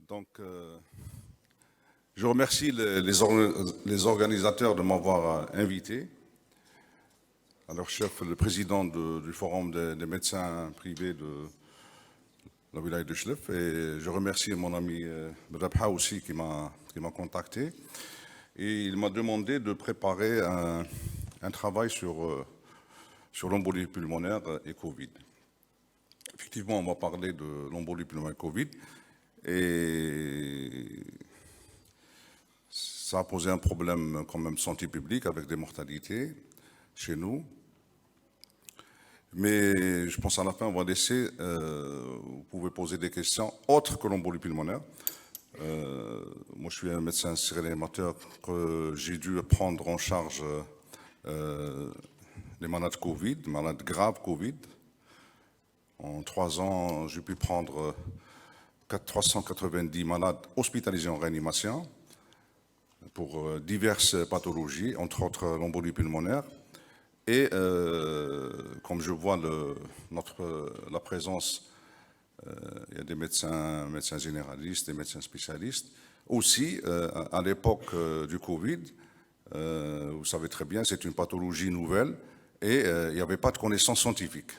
Donc, je remercie les organisateurs de m'avoir invité. Alors, chef, le président du Forum des médecins privés de la wilaya de Chlef, et je remercie mon ami Rabha aussi qui m'a contacté. Et il m'a demandé de préparer un travail sur l'embolie pulmonaire et Covid. Effectivement, on va parler de l'embolie pulmonaire et Covid. Et ça a posé un problème quand même de santé publique avec des mortalités chez nous. Mais je pense à la fin, on va laisser, vous pouvez poser des questions autres que l'embolie pulmonaire. Moi, je suis un médecin réanimateur que j'ai dû prendre en charge les malades Covid, malades graves Covid. En 3 ans, j'ai pu prendre 390 malades hospitalisés en réanimation pour diverses pathologies, entre autres l'embolie pulmonaire. Et comme je vois la présence, il y a des médecins généralistes, des médecins spécialistes. Aussi, à l'époque du Covid, vous savez très bien, c'est une pathologie nouvelle et il n'y avait pas de connaissances scientifiques.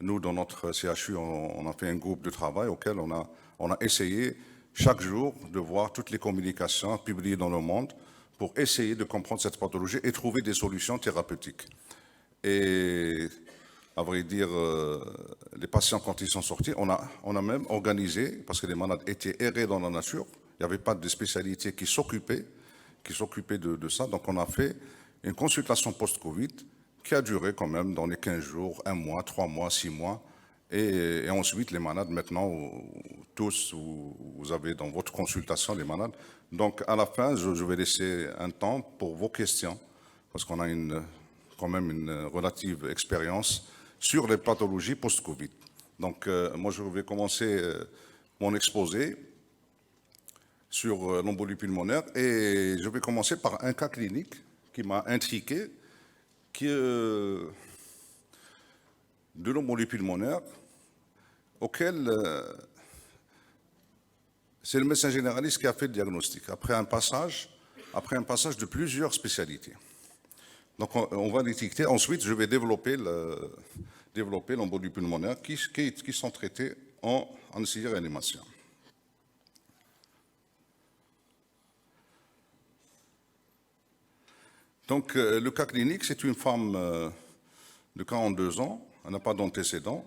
Nous, dans notre CHU, on a fait un groupe de travail auquel on a essayé chaque jour de voir toutes les communications publiées dans le monde pour essayer de comprendre cette pathologie et trouver des solutions thérapeutiques. Et à vrai dire, les patients, quand ils sont sortis, on a même organisé, parce que les malades étaient errés dans la nature, il n'y avait pas de spécialité qui s'occupait de ça, donc on a fait une consultation post-Covid qui a duré quand même dans les 15 jours, 1 mois, 3 mois, 6 mois. Et ensuite, les malades, maintenant, tous, vous avez dans votre consultation les malades. Donc, à la fin, je vais laisser un temps pour vos questions, parce qu'on a quand même une relative expérience sur les pathologies post-Covid. Donc, moi, je vais commencer mon exposé sur l'embolie pulmonaire, et je vais commencer par un cas clinique qui m'a intrigué, qui est de l'embolie pulmonaire, auquel c'est le médecin généraliste qui a fait le diagnostic, après un passage de plusieurs spécialités. Donc on va l'étiqueter. Ensuite, je vais développer l'embolie pulmonaire qui sont traités en anesthésie réanimation. Donc le cas clinique, c'est une femme de 42 ans, elle n'a pas d'antécédents.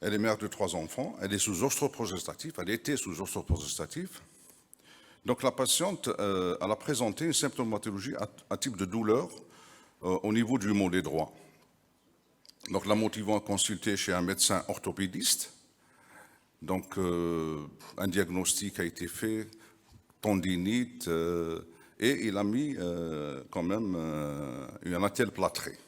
Elle est mère de 3 enfants, elle est sous ostroprogestatif, elle était sous ostroprogestatif. Donc la patiente, elle a présenté une symptomatologie à type de douleur au niveau du mollet droit. Donc la motivant à consulter chez un médecin orthopédiste. Donc un diagnostic a été fait, tendinite, et il a mis quand même une attelle plâtrée.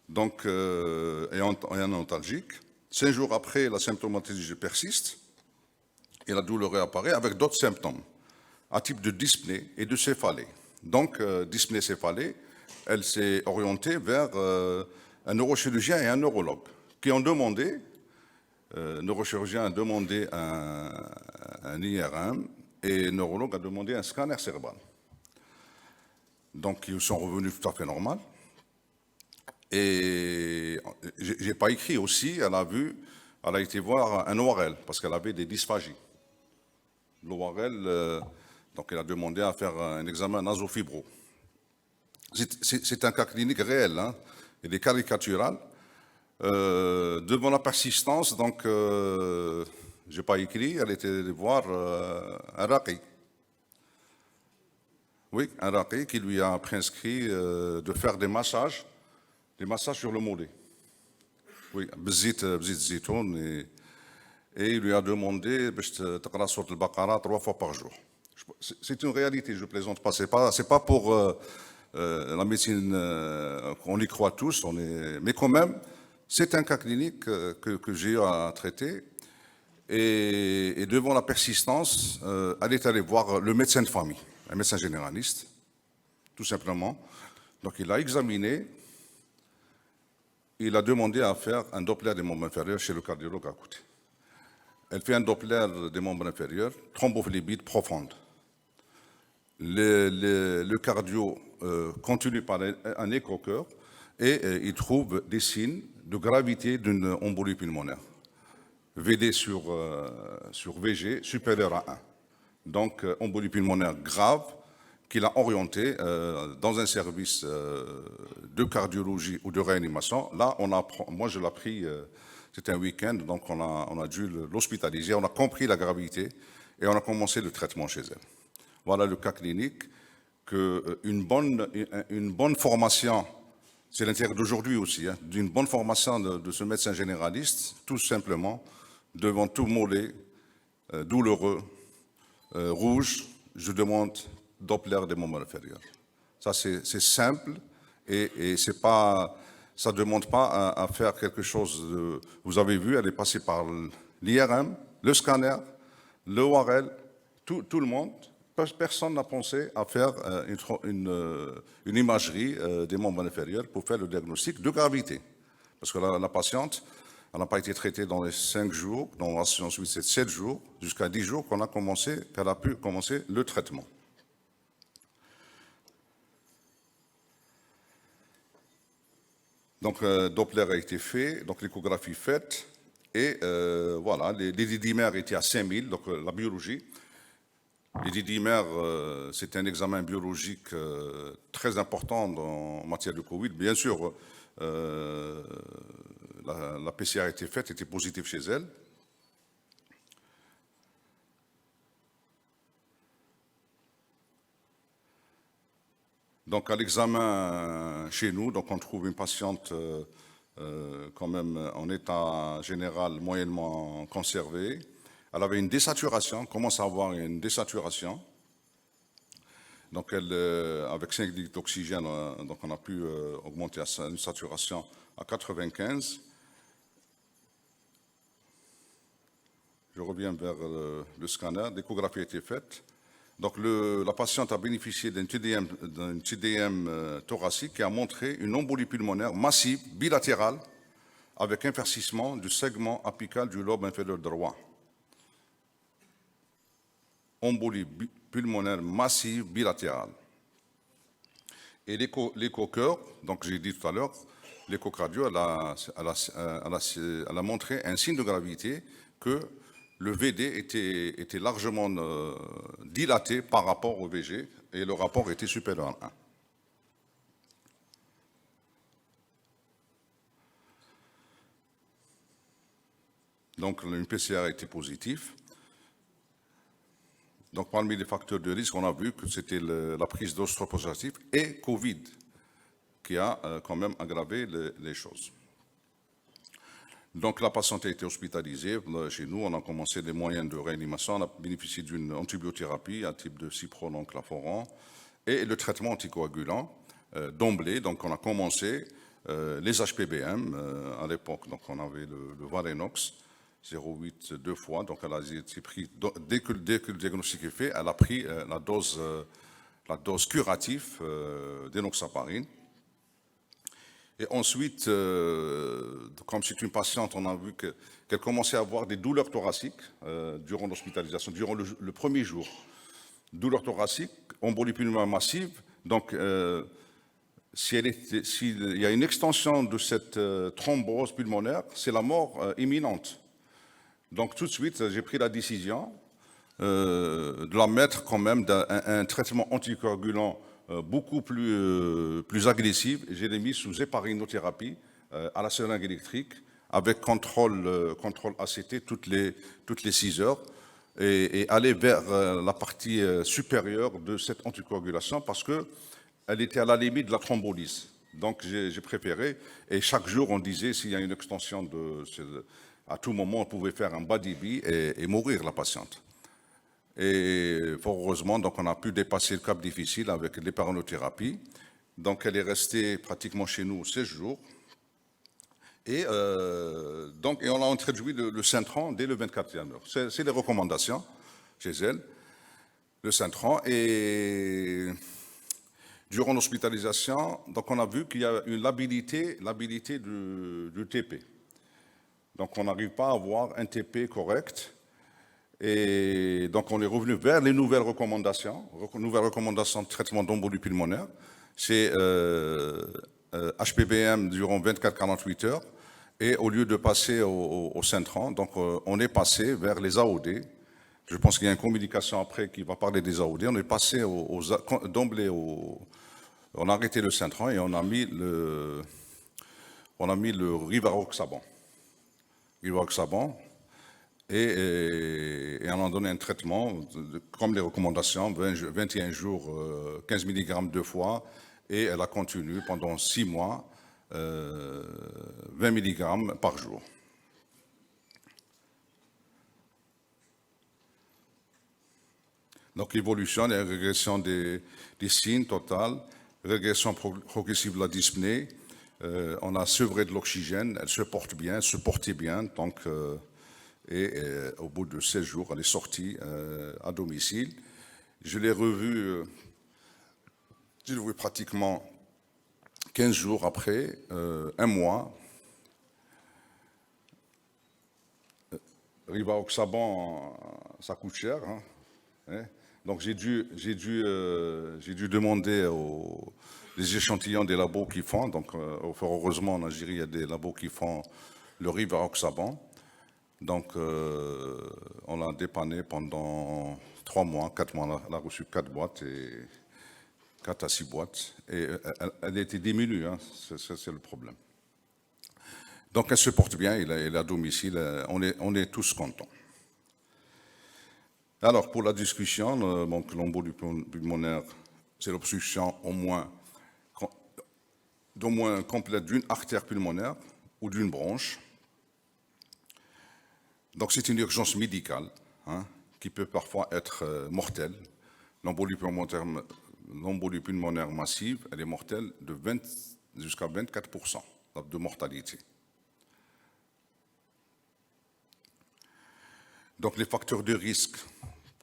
Donc, et un antalgique. 5 jours après, la symptomatologie persiste et la douleur réapparaît avec d'autres symptômes, à type de dyspnée et de céphalée. Donc, dyspnée-céphalée, elle s'est orientée vers un neurochirurgien et un neurologue qui ont demandé, neurochirurgien a demandé un IRM et le neurologue a demandé un scanner cérébral. Donc, ils sont revenus tout à fait normal. Et j'ai pas écrit aussi, elle a été voir un ORL parce qu'elle avait des dysphagies. L'ORL, donc elle a demandé à faire un examen nasofibro. C'est un cas clinique réel, hein, il est caricatural. Devant la persistance, donc j'ai pas écrit, elle était voir un raqi. Oui, un raqi qui lui a prescrit de faire des massages sur le mollet. Oui, bzit zitoun, et il lui a demandé de taqra sourate al-Baqara 3 fois par jour. C'est une réalité, je ne plaisante pas. C'est pas pour la médecine qu'on y croit tous, mais quand même, c'est un cas clinique que j'ai eu à traiter. Et devant la persistance, elle est allée voir le médecin de famille, un médecin généraliste, tout simplement. Donc il a examiné. Il a demandé à faire un Doppler des membres inférieurs chez le cardiologue à côté. Elle fait un Doppler des membres inférieurs, thrombophlébites profonde. Le cardio continue par un écho-cœur et il trouve des signes de gravité d'une embolie pulmonaire. VD sur VG supérieur à 1. Donc, embolie pulmonaire grave qu'il a orienté dans un service de cardiologie ou de réanimation. Là, moi je l'ai pris, c'était un week-end, donc on a dû l'hospitaliser, on a compris la gravité et on a commencé le traitement chez elle. Voilà le cas clinique, qu'une bonne formation, c'est l'intérêt d'aujourd'hui aussi, hein, d'une bonne formation de ce médecin généraliste, tout simplement, devant tout mollet, douloureux, rouge, je demande Doppler des membres inférieurs. Ça, c'est simple et c'est pas, ça ne demande pas à faire quelque chose de... Vous avez vu, elle est passée par l'IRM, le scanner, le ORL, tout le monde. Personne n'a pensé à faire une imagerie des membres inférieurs pour faire le diagnostic de gravité. Parce que la patiente, elle n'a pas été traitée dans les 5 jours, ensuite c'est 7 jours, jusqu'à 10 jours qu'elle a pu commencer le traitement. Donc, Doppler a été fait, donc l'échographie faite, et voilà, les didymères étaient à 5000, donc la biologie. Les didymères, c'est un examen biologique très important en matière de Covid. Bien sûr, la PCR a été faite, était positive chez elle. Donc à l'examen chez nous, donc on trouve une patiente quand même en état général moyennement conservé. Elle avait une désaturation, commence à avoir une désaturation. Donc elle, avec 5 litres d'oxygène, donc on a pu augmenter une saturation à 95. Je reviens vers le scanner, l'échographie a été faite. Donc la patiente a bénéficié d'un TDM thoracique qui a montré une embolie pulmonaire massive, bilatérale, avec un farcissement du segment apical du lobe inférieur droit. Embolie pulmonaire massive bilatérale. Et l'écho-cœur, donc j'ai dit tout à l'heure, l'échocardio, elle a montré un signe de gravité que le VD était largement dilaté par rapport au VG et le rapport était supérieur à 1. Donc une PCR a été positive. Donc parmi les facteurs de risque, on a vu que c'était la prise dose trop positive et Covid qui a quand même aggravé les choses. Donc la patiente a été hospitalisée. Chez nous, on a commencé les moyens de réanimation. On a bénéficié d'une antibiothérapie à type de ciprofloxacin et le traitement anticoagulant d'emblée. Donc on a commencé les HPBM à l'époque. Donc on avait le Varenox 0,8 2 fois. Donc elle a été prise dès que le diagnostic est fait, elle a pris la dose curative d'enoxaparine. Et ensuite, comme c'est une patiente, on a vu qu'elle commençait à avoir des douleurs thoraciques durant l'hospitalisation, durant le premier jour. Douleurs thoraciques, embolie pulmonaire massive. Donc, s'il y a une extension de cette thrombose pulmonaire, c'est la mort imminente. Donc, tout de suite, j'ai pris la décision de la mettre quand même dans un traitement anticoagulant beaucoup plus agressive. J'ai les mis sous héparinothérapie à la seringue électrique avec contrôle ACT toutes les 6 heures et aller vers la partie supérieure de cette anticoagulation parce qu'elle était à la limite de la thrombolyse. Donc j'ai préféré, et chaque jour on disait s'il y a une extension à tout moment on pouvait faire un bas débit et mourir la patiente. Et fort heureusement, donc on a pu dépasser le cap difficile avec l'héparinothérapie. Donc elle est restée pratiquement chez nous 16 jours. Et on a introduit le Syntran dès le 24e heure. C'est les recommandations chez elle, le Syntran. Et durant l'hospitalisation, donc on a vu qu'il y a une labilité du TP. Donc on n'arrive pas à avoir un TP correct. Et donc, on est revenu vers les nouvelles recommandations de traitement d'embolie pulmonaire. C'est HPBM durant 24-48 heures. Et au lieu de passer au Syntran, donc on est passé vers les AOD. Je pense qu'il y a une communication après qui va parler des AOD. On est passé d'emblée on a arrêté le Syntran et on a mis le Rivaroxaban. Et on a donné un traitement, comme les recommandations, 21 jours, 15 mg 2 fois, et elle a continué pendant 6 mois, 20 mg par jour. Donc, évolution et régression des signes totales, régression progressive de la dyspnée, on a sevré de l'oxygène, elle se porte bien, elle se portait bien, donc, et au bout de 16 jours, elle est sortie à domicile. Je l'ai revue pratiquement 15 jours après, un mois. Rivaroxaban, ça coûte cher, hein. Donc j'ai dû demander les échantillons des labos qui font. Donc heureusement en Algérie il y a des labos qui font le Rivaroxaban. Donc on l'a dépanné pendant 3 mois, 4 mois. Elle a reçu 4 boîtes et 4 à 6 boîtes. Et elle a été diminuée, hein, c'est le problème. Donc elle se porte bien, elle est à domicile, on est tous contents. Alors, pour la discussion, donc l'embolie pulmonaire, c'est l'obstruction d'au moins complète d'une artère pulmonaire ou d'une bronche. Donc, c'est une urgence médicale, hein, qui peut parfois être mortelle. L'embolie pulmonaire massive, elle est mortelle jusqu'à 24% de mortalité. Donc, les facteurs de risque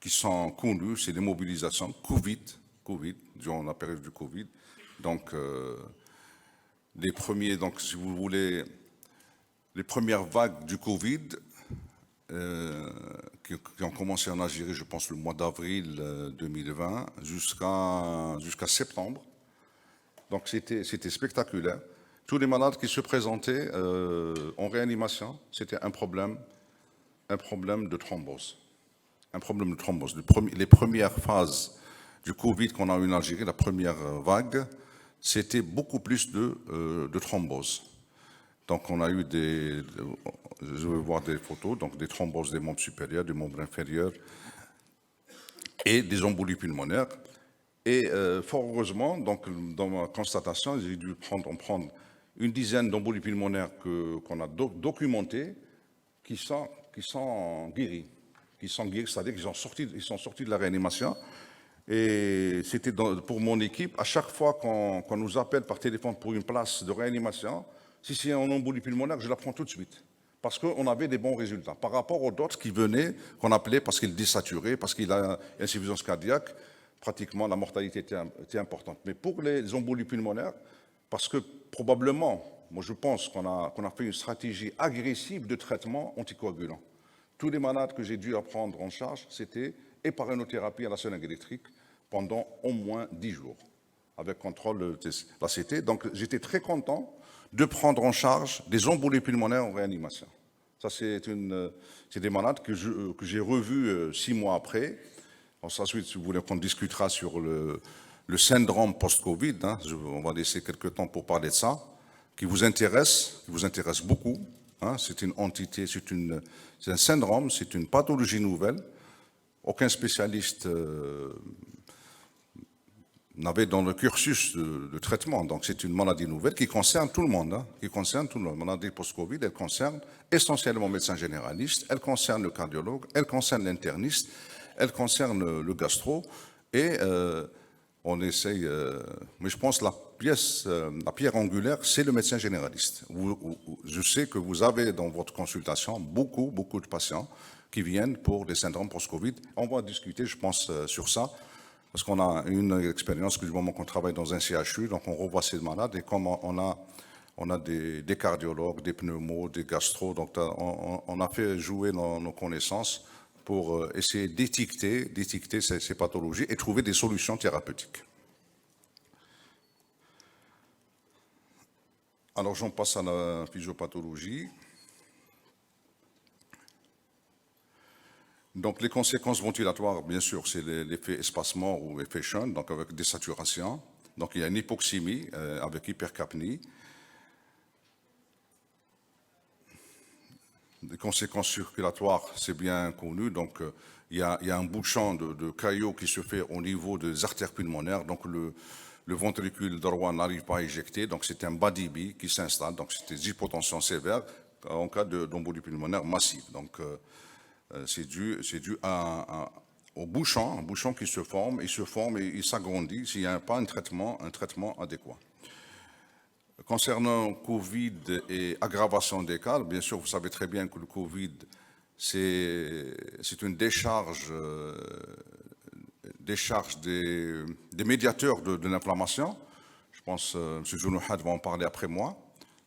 qui sont connus, c'est l'immobilisation, Covid, durant la période du Covid. Donc, les premiers, donc, si vous voulez, les premières vagues du Covid qui ont commencé en Algérie, je pense, le mois d'avril 2020 jusqu'à septembre. Donc, c'était spectaculaire. Tous les malades qui se présentaient en réanimation, c'était un problème de thrombose. Les premières phases du Covid qu'on a eu en Algérie, la première vague, c'était beaucoup plus de thrombose. Donc on a eu je vais voir des photos, donc des thromboses des membres supérieurs, des membres inférieurs et des embolies pulmonaires. Et fort heureusement, donc dans ma constatation, j'ai dû prendre une dizaine d'embolies pulmonaires qu'on a documentées qui sont guéris. C'est-à-dire qu'ils sont sortis de la réanimation. Et c'était pour mon équipe, à chaque fois qu'on nous appelle par téléphone pour une place de réanimation, si c'est un embolie pulmonaire, je la prends tout de suite. Parce qu'on avait des bons résultats. Par rapport aux autres qui venaient, qu'on appelait parce qu'il est désaturé, parce qu'il a une insuffisance cardiaque, pratiquement la mortalité était importante. Mais pour les embolies pulmonaires, parce que probablement, moi je pense qu'on a fait une stratégie agressive de traitement anticoagulant. Tous les malades que j'ai dû prendre en charge, c'était héparinothérapie à la seringue électrique pendant au moins 10 jours, avec contrôle de l'ACT. Donc j'étais très content de prendre en charge des embolies pulmonaires en réanimation. Ça, c'est des malades que j'ai revus 6 mois après. Ensuite, si vous voulez qu'on discutera sur le syndrome post-Covid, hein, on va laisser quelques temps pour parler de ça, qui vous intéresse beaucoup. Hein, c'est une entité, c'est un syndrome, c'est une pathologie nouvelle. Aucun spécialiste n'avait dans le cursus de traitement. Donc c'est une maladie nouvelle qui concerne tout le monde. Hein, La maladie post-Covid, elle concerne essentiellement le médecin généraliste, elle concerne le cardiologue, elle concerne l'interniste, elle concerne le gastro. Et on essaye, mais je pense la pierre angulaire, c'est le médecin généraliste. Je sais que vous avez dans votre consultation beaucoup de patients qui viennent pour des syndromes post-Covid. On va discuter, je pense, sur ça, parce qu'on a une expérience que du moment qu'on travaille dans un CHU, donc on revoit ces malades, et comme on a des cardiologues, des pneumos, des gastro, donc on a fait jouer nos connaissances pour essayer d'étiqueter ces pathologies et trouver des solutions thérapeutiques. Alors j'en passe à la physiopathologie. Donc les conséquences ventilatoires, bien sûr, c'est l'effet espacement ou effet Schoen, donc avec désaturation. Donc il y a une hypoxémie avec hypercapnie. Les conséquences circulatoires, c'est bien connu. Donc il y a un bouchon de caillots qui se fait au niveau des artères pulmonaires. Donc le ventricule droit n'arrive pas à éjecter. Donc c'est un bas-débit qui s'installe. Donc c'est des hypotensions sévères en cas d'embolie pulmonaire massive. Donc c'est dû au bouchon, un bouchon qui se forme et il s'agrandit s'il n'y a pas un traitement adéquat. Concernant Covid et aggravation des cas, bien sûr, vous savez très bien que le Covid, c'est une décharge des médiateurs de l'inflammation. Je pense M. Jounouhad va en parler après moi.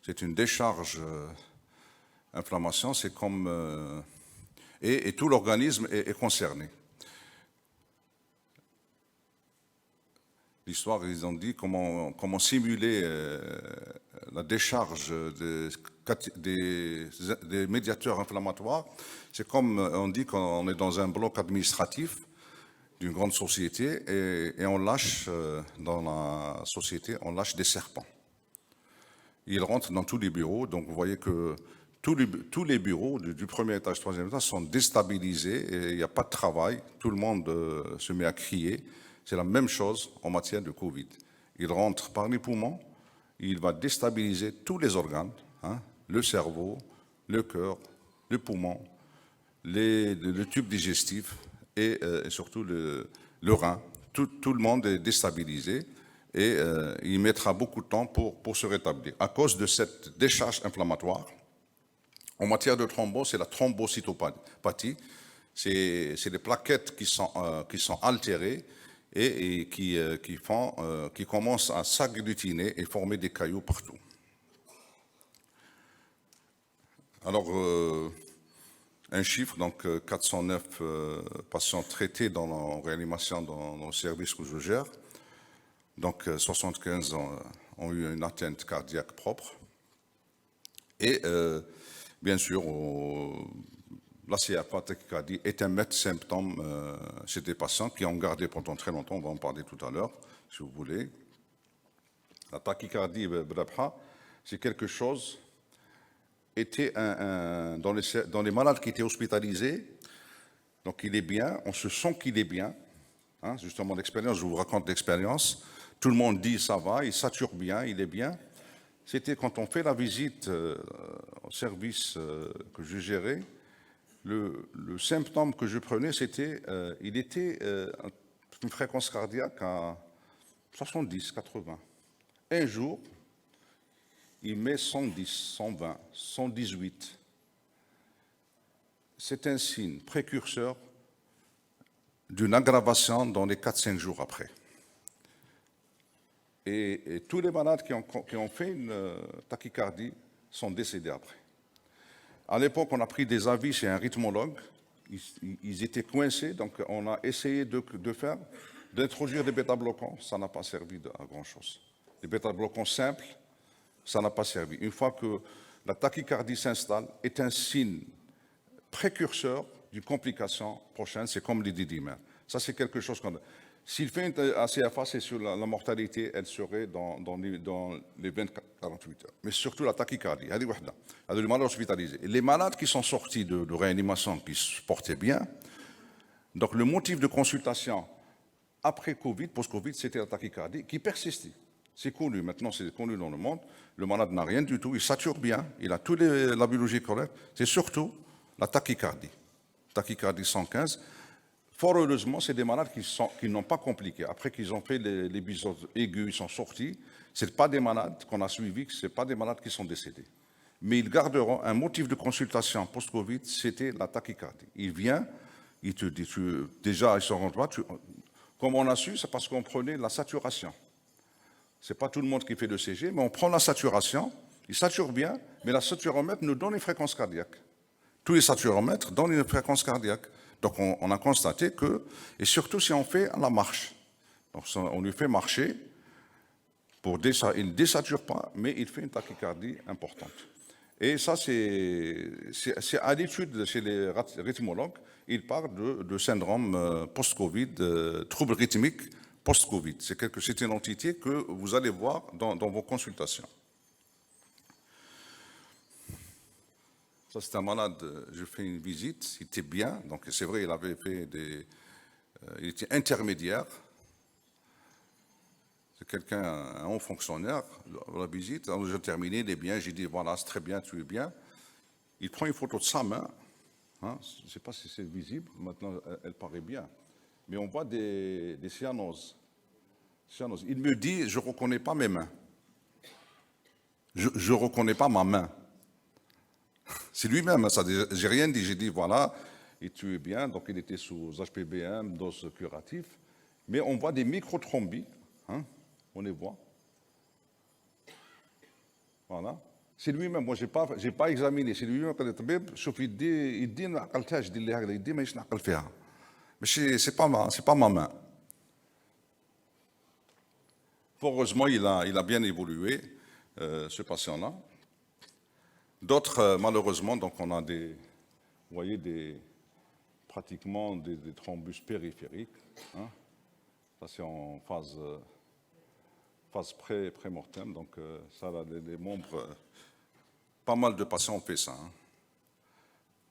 C'est une décharge inflammation, c'est comme... et tout l'organisme est concerné. L'histoire, ils ont dit comment simuler la décharge des médiateurs inflammatoires. C'est comme on dit qu'on est dans un bloc administratif d'une grande société et on lâche dans la société, on lâche des serpents. Ils rentrent dans tous les bureaux, donc vous voyez que tous les bureaux du premier étage, troisième étage sont déstabilisés et il n'y a pas de travail, tout le monde se met à crier. C'est la même chose en matière de Covid. Il rentre par les poumons, il va déstabiliser tous les organes, le cerveau, le cœur, le poumon, le tube digestif et surtout le rein. Tout le monde est déstabilisé et il mettra beaucoup de temps pour se rétablir. À cause de cette décharge inflammatoire, en matière de thrombose, c'est la thrombocytopathie. C'est les plaquettes qui sont altérées et qui commencent à s'agglutiner et former des caillots partout. Alors, un chiffre, donc 409 patients traités en réanimation dans le service que je gère. Donc 75 ont eu une atteinte cardiaque propre. Et bien sûr, la CFA tachycardie est un symptôme chez des patients qui ont gardé pendant très longtemps, on va en parler tout à l'heure, si vous voulez. La tachycardie, c'est quelque chose, était dans les malades qui étaient hospitalisés, donc il est bien, on se sent qu'il est bien, justement l'expérience, je vous raconte l'expérience, tout le monde dit ça va, il sature bien, il est bien. C'était quand on fait la visite au service que je gérais, le symptôme que je prenais, c'était, il était une fréquence cardiaque à 70, 80. Un jour, il met 110, 120, 118. C'est un signe précurseur d'une aggravation dans les 4-5 jours après. Et tous les malades qui ont fait une tachycardie sont décédés après. À l'époque, on a pris des avis chez un rythmologue. Ils étaient coincés, donc on a essayé d'introduire des bêta-bloquants. Ça n'a pas servi à grand-chose. Les bêta-bloquants simples, ça n'a pas servi. Une fois que la tachycardie s'installe, est un signe précurseur d'une complication prochaine. C'est comme les didymères. Ça, c'est quelque chose qu'on a. S'il fait un CFA, c'est sur la mortalité, elle serait dans les 24-48 heures. Mais surtout la tachycardie, les malades hospitalisés. Et les malades qui sont sortis de réanimation, qui se portaient bien, donc le motif de consultation après Covid, post-Covid, c'était la tachycardie, qui persistait. C'est connu, maintenant c'est connu dans le monde. Le malade n'a rien du tout, il sature bien, il a toute la biologie correcte. C'est surtout la tachycardie. Tachycardie 115. Fort heureusement, c'est des malades qui n'ont pas compliqué. Après qu'ils ont fait l'épisode aigu, ils sont sortis. Ce n'est pas des malades qu'on a suivis, ce n'est pas des malades qui sont décédés. Mais ils garderont un motif de consultation post-Covid, c'était la tachycardie. Il vient, il te dit, déjà, ils sont rentrés, comme on a su, c'est parce qu'on prenait la saturation. Ce n'est pas tout le monde qui fait le CG, mais on prend la saturation, il sature bien, mais la saturomètre nous donne une fréquence cardiaque. Tous les saturomètres donnent une fréquence cardiaque. Donc on a constaté que, et surtout si on fait la marche, donc on lui fait marcher, il ne désature pas, mais il fait une tachycardie importante. Et ça, c'est à l'étude chez les rythmologues, ils parlent de syndrome post-Covid, troubles rythmiques post-Covid. C'est une entité que vous allez voir dans vos consultations. Ça, c'est un malade, je fais une visite, il était bien, donc c'est vrai, il avait fait il était intermédiaire. C'est quelqu'un, un haut fonctionnaire, la visite, alors j'ai terminé, il est bien, j'ai dit, voilà, c'est très bien, tu es bien. Il prend une photo de sa main, hein, je ne sais pas si c'est visible, maintenant elle paraît bien, mais on voit des cyanoses. Il me dit, je ne reconnais pas mes mains. Je ne reconnais pas ma main. C'est lui-même, hein, j'ai rien dit, j'ai dit, voilà, et tu es bien, donc il était sous HPBM, dose curative, mais on voit des microtrombies, hein, on les voit. Voilà. C'est lui-même, moi j'ai pas examiné, c'est lui-même qui dit, شوف يدي ما عقلتهاش دير لي هكذا يدي مانيش نعقل فيها. Mais c'est pas ma main. Heureusement, il a bien évolué, ce patient-là. D'autres, malheureusement, donc on a vous voyez, pratiquement des thrombus périphériques. Hein. Ça, c'est en phase pré-mortem. Donc, ça, les membres, pas mal de patients ont fait ça. Hein.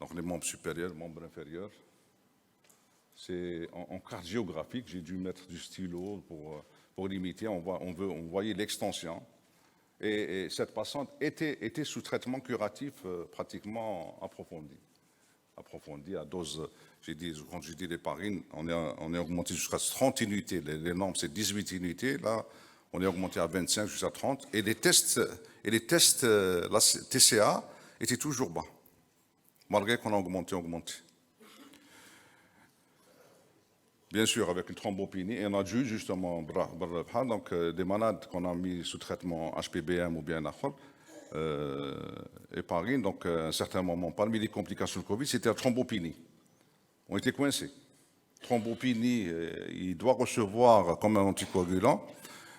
Donc, les membres supérieurs, les membres inférieurs. C'est en carte géographique, j'ai dû mettre du stylo pour limiter. On voyait l'extension. Et cette patiente était sous traitement curatif pratiquement approfondi à dose, quand j'ai dit l'héparine, on est augmenté jusqu'à 30 unités, les normes c'est 18 unités, là on est augmenté à 25 jusqu'à 30, et les tests, la TCA étaient toujours bas, malgré qu'on a augmenté. Bien sûr, avec une thrombopénie, et on a dû justement, donc des malades qu'on a mis sous traitement HPBM ou bien héparine, donc à un certain moment, parmi les complications de Covid, c'était la thrombopénie. On était coincés. Thrombopénie, il doit recevoir comme un anticoagulant.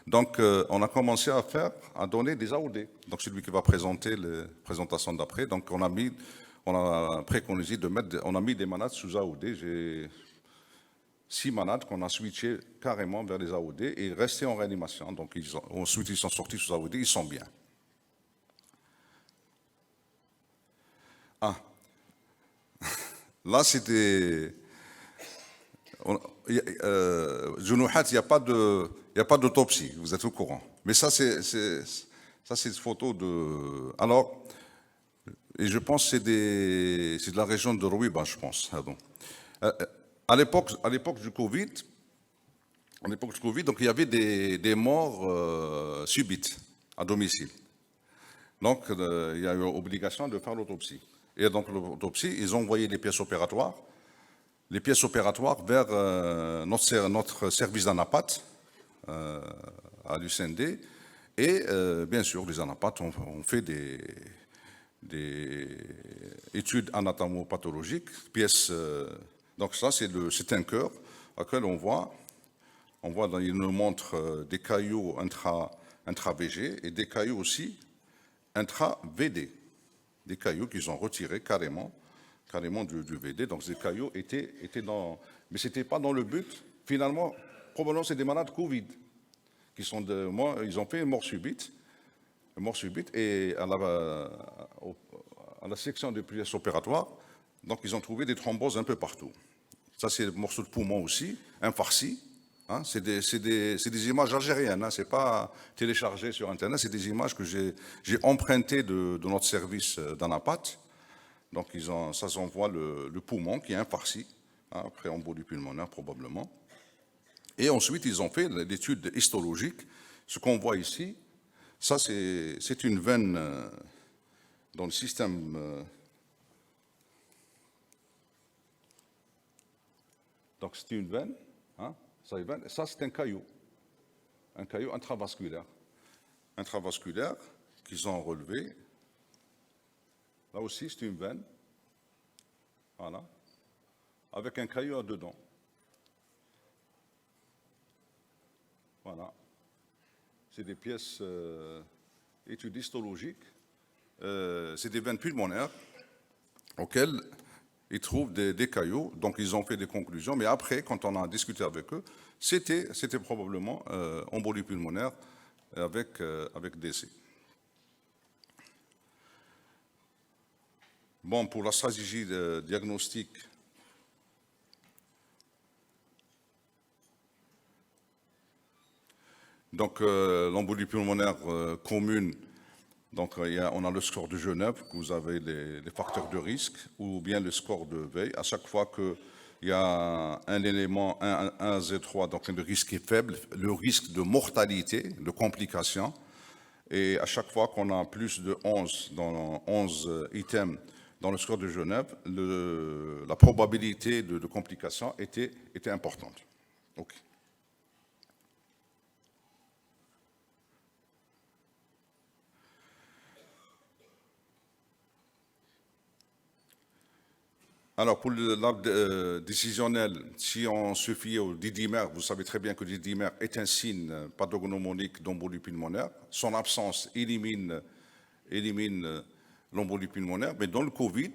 Donc on a commencé à donner des AOD. Donc c'est lui qui va présenter les présentations d'après. Donc on a préconisé on a mis des malades sous AOD. J'ai 6 malades qu'on a switché carrément vers les AOD et restés en réanimation. Donc ensuite, ils sont sortis sous AOD, ils sont bien. Ah, là c'était... Junouhat, il n'y a pas d'autopsie, vous êtes au courant. Mais ça, c'est une photo de... Alors, et je pense que c'est de la région de Rouiba, je pense. À l'époque du Covid, donc il y avait des morts subites à domicile. Donc il y a eu obligation de faire l'autopsie. Et donc l'autopsie, ils ont envoyé les pièces opératoires vers notre service d'anapat à l'UCND. Et bien sûr, les anapates ont fait des études anatomopathologiques, pièces. Donc ça, c'est un cœur auquel on voit, il nous montre des caillots intra-VG et des caillots aussi intra-VD, des caillots qu'ils ont retirés carrément du VD. Donc ces caillots étaient dans... Mais ce n'était pas dans le but. Finalement, probablement, c'est des malades Covid ils ont fait une mort subite et à la section de pièces opératoires, donc ils ont trouvé des thromboses un peu partout. Ça, c'est le morceau de poumon aussi, infarci. Hein, c'est des images algériennes, hein, c'est pas téléchargé sur Internet, c'est des images que j'ai empruntées de notre service d'anapat. Donc, ça s'envoie le poumon qui est infarci, hein, après embolie pulmonaire probablement. Et ensuite, ils ont fait l'étude histologique. Ce qu'on voit ici, ça, c'est une veine dans le système. Donc, c'est une veine. Hein, ça, c'est un caillou intravasculaire. Qu'ils ont relevé. Là aussi, c'est une veine. Voilà. avec un caillou dedans. Voilà. C'est des pièces études histologiques. C'est des veines pulmonaires auxquelles ils trouvent des cailloux. Donc, ils ont fait des conclusions. Mais après, quand on a discuté avec eux, c'était probablement embolie pulmonaire avec décès. Bon, pour la stratégie diagnostique, donc l'embolie pulmonaire commune, donc on a le score de Genève, que vous avez les facteurs de risque, ou bien le score de Veil. À chaque fois qu'il y a un élément 1 à Z3, donc le risque est faible, le risque de mortalité, de complications, et à chaque fois qu'on a plus de 11 dans 11 items dans le score de Genève, la probabilité de complications était importante. Okay. Alors, pour l'arbre décisionnel, si on se fie au didymère, vous savez très bien que le didymère est un signe pathognomonique d'embolie pulmonaire. Son absence élimine l'embolie pulmonaire, mais dans le Covid,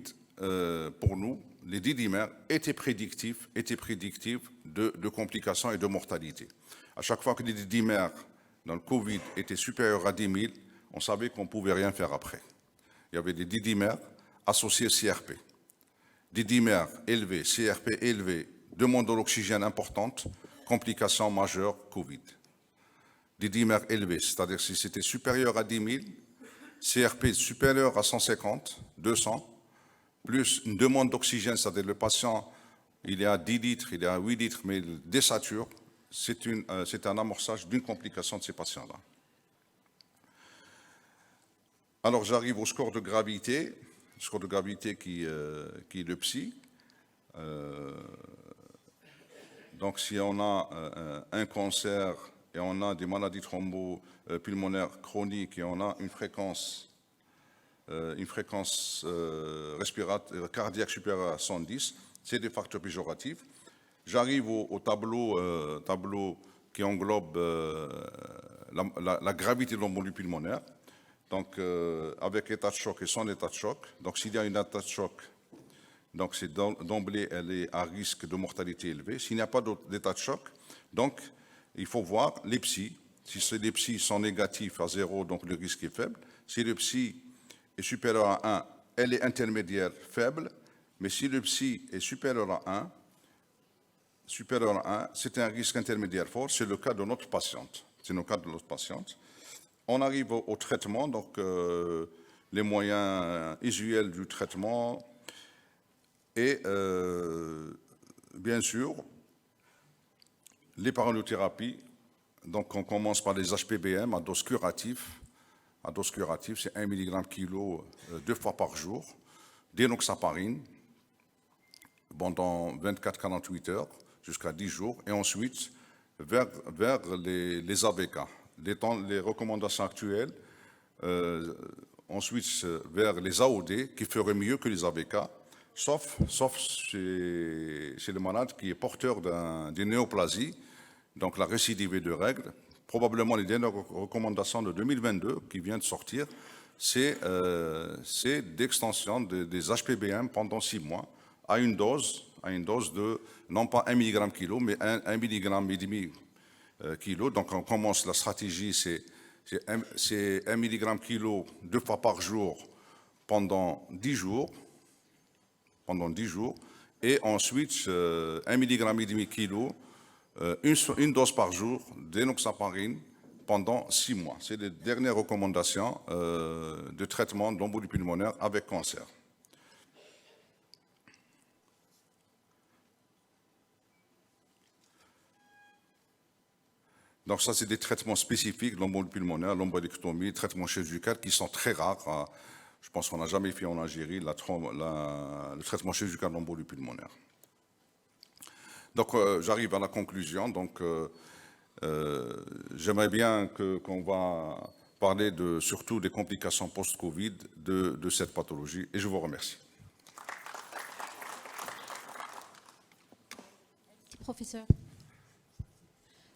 pour nous, les didymères étaient prédictifs de complications et de mortalité. À chaque fois que les didymères dans le Covid étaient supérieurs à 10 000, on savait qu'on ne pouvait rien faire après. Il y avait des didymères associés CRP. Didymères élevés, CRP élevé, demande de l'oxygène importante, complications majeures, Covid. Didymères élevés, c'est-à-dire si c'était supérieur à 10 000, CRP supérieur à 150, 200, plus une demande d'oxygène, c'est-à-dire le patient, il est à 10 litres, il est à 8 litres, mais il désature, c'est un amorçage d'une complication de ces patients-là. Alors j'arrive au score de gravité. Score de gravité qui est le psy. Donc si on a un cancer et on a des maladies thrombopulmonaires chroniques et on a une fréquence cardiaque supérieure à 110, c'est des facteurs péjoratifs. J'arrive au tableau qui englobe la gravité de l'embolie pulmonaire. Donc, avec état de choc et sans état de choc. Donc, s'il y a un état de choc, donc c'est d'emblée, elle est à risque de mortalité élevée. S'il n'y a pas d'état de choc, donc, il faut voir les psys. Si les psys sont négatifs à 0, donc le risque est faible. Si le psy est supérieur à 1, elle est intermédiaire faible. Mais si le psy est supérieur à 1, c'est un risque intermédiaire fort. C'est le cas de notre patiente. On arrive au traitement, donc les moyens usuels du traitement et bien sûr les parallothérapies. Donc on commence par les HPBM à dose curative. À dose curative, c'est 1 mg kilo 2 fois par jour, d'énoxaparine pendant 24-48 heures jusqu'à 10 jours et ensuite vers les AVK. Les recommandations actuelles, ensuite vers les AOD qui feraient mieux que les AVK, sauf chez le malade qui est porteur d'une néoplasie, donc la récidivée de règles. Probablement les dernières recommandations de 2022 qui viennent de sortir, c'est d'extension des HPBM pendant 6 mois à une dose de non pas 1 mg kilo, mais 1 mg et demi kilo. Donc on commence la stratégie, c'est 1 mg kilo 2 fois par jour pendant 10 jours, et ensuite 1 mg et demi kilo, une dose par jour d'énoxaparine pendant 6 mois. C'est les dernières recommandations de traitement d'embolie pulmonaire avec cancer. Donc ça, c'est des traitements spécifiques, l'embolie pulmonaire, l'embolectomie, traitement chirurgical, qui sont très rares. Je pense qu'on n'a jamais fait en Algérie le traitement chirurgical de l'embolie pulmonaire. Donc j'arrive à la conclusion. Donc j'aimerais bien qu'on va parler surtout des complications post-Covid de cette pathologie. Et je vous remercie. professeur.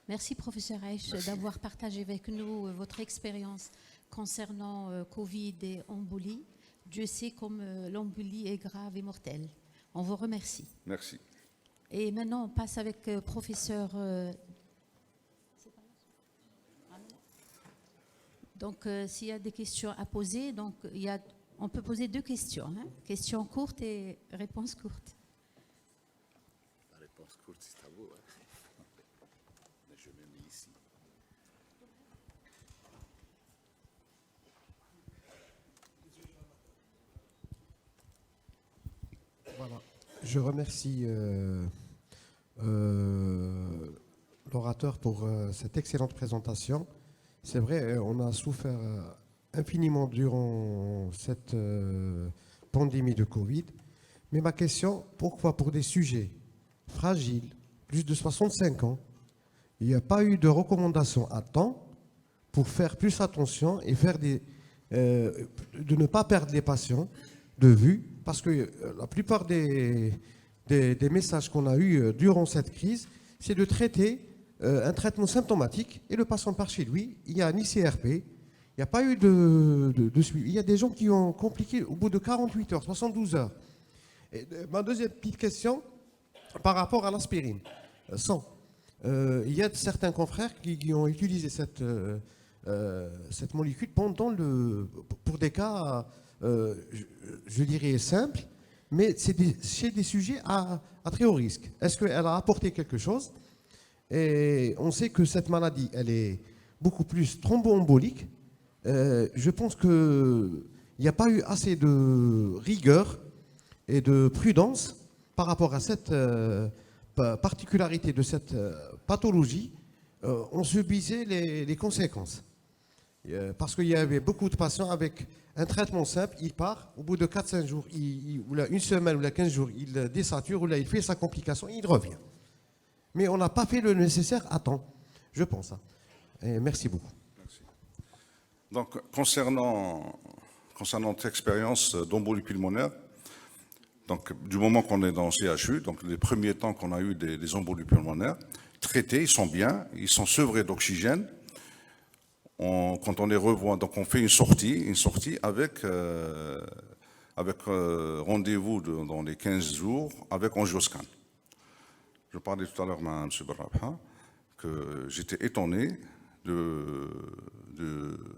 Merci, professeur Aïch, d'avoir partagé avec nous votre expérience concernant Covid et embolie. Dieu sait comme l'embolie est grave et mortelle. On vous remercie. Merci. Et maintenant, on passe avec professeur. Donc, s'il y a des questions à poser, donc, on peut poser 2 questions. Hein? Questions courtes et réponses courtes. La réponse courte, c'est à vous. Hein. Mais je me mets ici. Voilà. Je remercie l'orateur pour cette excellente présentation. C'est vrai, on a souffert infiniment durant cette pandémie de Covid. Mais ma question, pourquoi pour des sujets fragiles, plus de 65 ans, il n'y a pas eu de recommandations à temps pour faire plus attention et faire de ne pas perdre les patients de vue, parce que la plupart des messages qu'on a eus durant cette crise, c'est de traiter un traitement symptomatique et le patient part chez lui, il n'y a ni CRP, il n'y a pas eu de suivi. Il y a des gens qui ont compliqué au bout de 48 heures, 72 heures. Et ma deuxième petite question, par rapport à l'aspirine, il y a certains confrères qui ont utilisé cette molécule pour des cas, je dirais, simples, mais c'est chez des sujets à très haut risque. Est-ce qu'elle a apporté quelque chose? Et on sait que cette maladie, elle est beaucoup plus thromboembolique. Je pense qu'il n'y a pas eu assez de rigueur et de prudence par rapport à cette particularité de cette pathologie. On subissait les conséquences. Parce qu'il y avait beaucoup de patients avec un traitement simple, il part, au bout de 4-5 jours, ou là, une semaine ou là, 15 jours, il désature, ou là, il fait sa complication, il revient. Mais on n'a pas fait le nécessaire à temps, je pense. Et merci beaucoup. Merci. Donc, concernant notre expérience d'embolie pulmonaire, donc, du moment qu'on est dans le CHU, donc les premiers temps qu'on a eu des embolies pulmonaires, traités, ils sont bien, ils sont sevrés d'oxygène. Quand on les revoit, donc on fait une sortie avec rendez-vous dans les 15 jours avec angioscan. Je parlais tout à l'heure à M. Barrabha que j'étais étonné du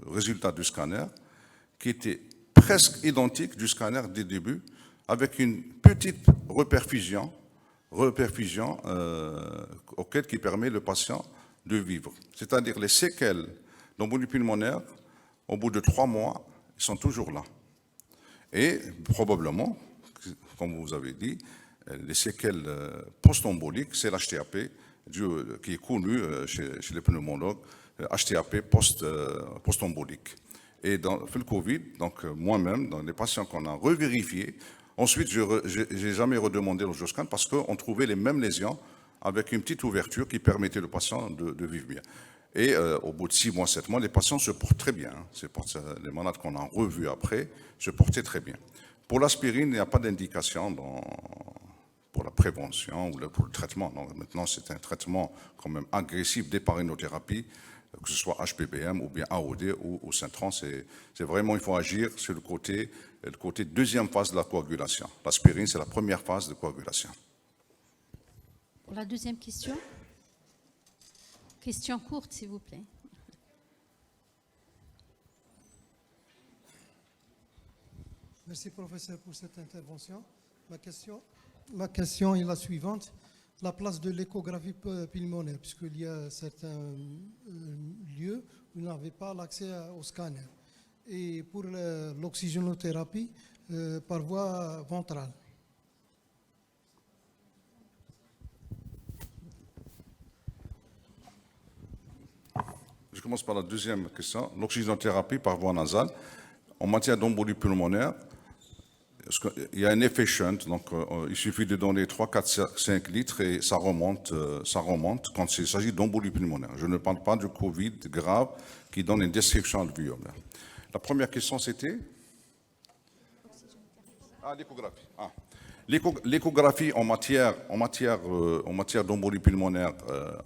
résultat du scanner qui était presque identique du scanner des débuts avec une petite reperfusion auquel qui permet le patient de vivre. C'est-à-dire les séquelles d'embolie pulmonaire, au bout de 3 mois, ils sont toujours là. Et probablement, comme vous avez dit, les séquelles post-emboliques, c'est l'HTAP, qui est connu chez les pneumologues, HTAP post-embolique. Et dans le Covid, donc moi-même, dans les patients qu'on a revérifiés, ensuite, je n'ai jamais redemandé l'angioscan parce qu'on trouvait les mêmes lésions avec une petite ouverture qui permettait au patient de vivre bien. Et au bout de 6 mois, 7 mois, les patients se portent très bien. Les malades qu'on a revus après se portaient très bien. Pour l'aspirine, il n'y a pas d'indication pour la prévention ou pour le traitement. Donc, maintenant, c'est un traitement quand même agressif d'éparinothérapie, que ce soit HPBM ou bien AOD ou Syntran. C'est vraiment, il faut agir sur le côté deuxième phase de la coagulation. L'aspirine, c'est la première phase de coagulation. Pour la deuxième question. Question courte, s'il vous plaît. Merci, professeur, pour cette intervention. Ma question est la suivante. La place de l'échographie pulmonaire, puisqu'il y a certains lieux où il n'avait pas l'accès au scanner. Et pour l'oxygénothérapie par voie ventrale. Je commence par la deuxième question. L'oxygénothérapie par voie nasale. En matière d'embolie pulmonaire, il y a un effet shunt, donc il suffit de donner 3, 4, 5 litres et ça remonte quand il s'agit d'embolie pulmonaire. Je ne parle pas du Covid grave qui donne une destruction alvéolaire. La première question, c'était l'échographie. L'échographie en matière d'embolie pulmonaire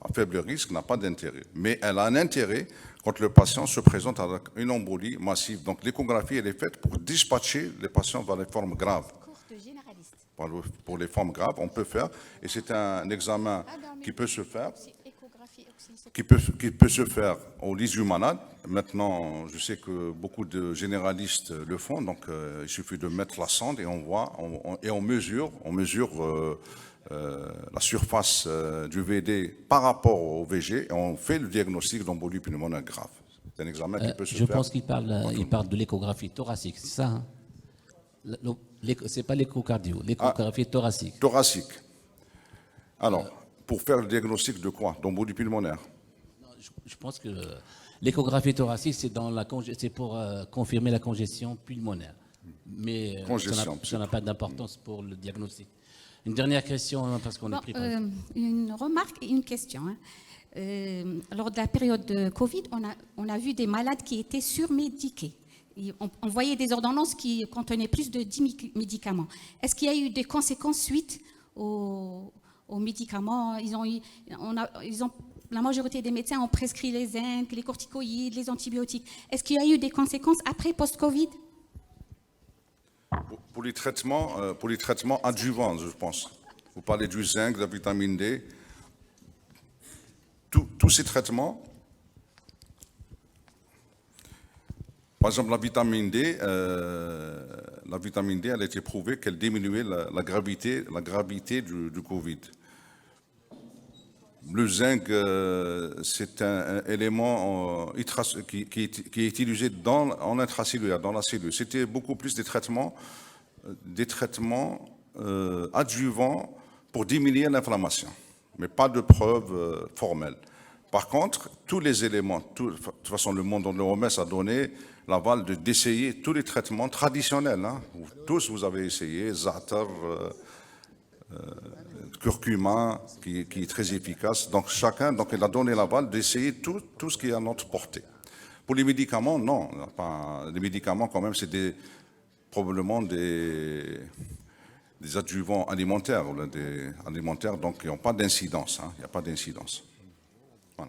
à faible risque n'a pas d'intérêt. Mais elle a un intérêt quand le patient se présente avec une embolie massive. Donc l'échographie, elle est faite pour dispatcher les patients vers les formes graves. Cours de généraliste. Pour les formes graves, on peut faire, et c'est un examen qui peut se faire, qui peut se faire au lit du malade. Maintenant, je sais que beaucoup de généralistes le font, donc il suffit de mettre la sonde et on voit, et on mesure la surface du VD par rapport au VG, et on fait le diagnostic d'embolie pulmonaire grave. C'est un examen qui peut se Je faire. pense qu'il parle de l'échographie thoracique, c'est ça, hein? C'est pas l'échocardio, l'échographie thoracique. Thoracique. Alors, pour faire le diagnostic de quoi? D'embolie pulmonaire. Je pense que l'échographie thoracique, c'est pour confirmer la congestion pulmonaire. Mais ça n'a pas d'importance pour le diagnostic. Une dernière question, hein, parce qu'on est pris par... Une remarque et une question. Hein. Lors de la période de Covid, on a vu des malades qui étaient surmédiqués. Et on voyait des ordonnances qui contenaient plus de 10 médicaments. Est-ce qu'il y a eu des conséquences suite aux médicaments? La majorité des médecins ont prescrit les zinc, les corticoïdes, les antibiotiques. Est-ce qu'il y a eu des conséquences après post-Covid? Pour les traitements adjuvants, je pense. Vous parlez du zinc, de la vitamine D. Tous ces traitements, par exemple la vitamine D, elle a été prouvé qu'elle diminuait la gravité du Covid. Le zinc, c'est un élément qui est utilisé en intracellulaire, dans la cellule. C'était beaucoup plus des traitements adjuvants pour diminuer l'inflammation, mais pas de preuves formelles. Par contre, tous les éléments, de toute façon, le monde de l'OMS a donné l'aval d'essayer tous les traitements traditionnels. Hein. Tous, vous avez essayé, Zatar, curcuma, qui est très efficace. Donc, il a donné l'aval d'essayer tout ce qui est à notre portée. Pour les médicaments, non. Les médicaments, quand même, c'est probablement des adjuvants alimentaires, donc ils n'ont pas d'incidence. Hein, il n'y a pas d'incidence.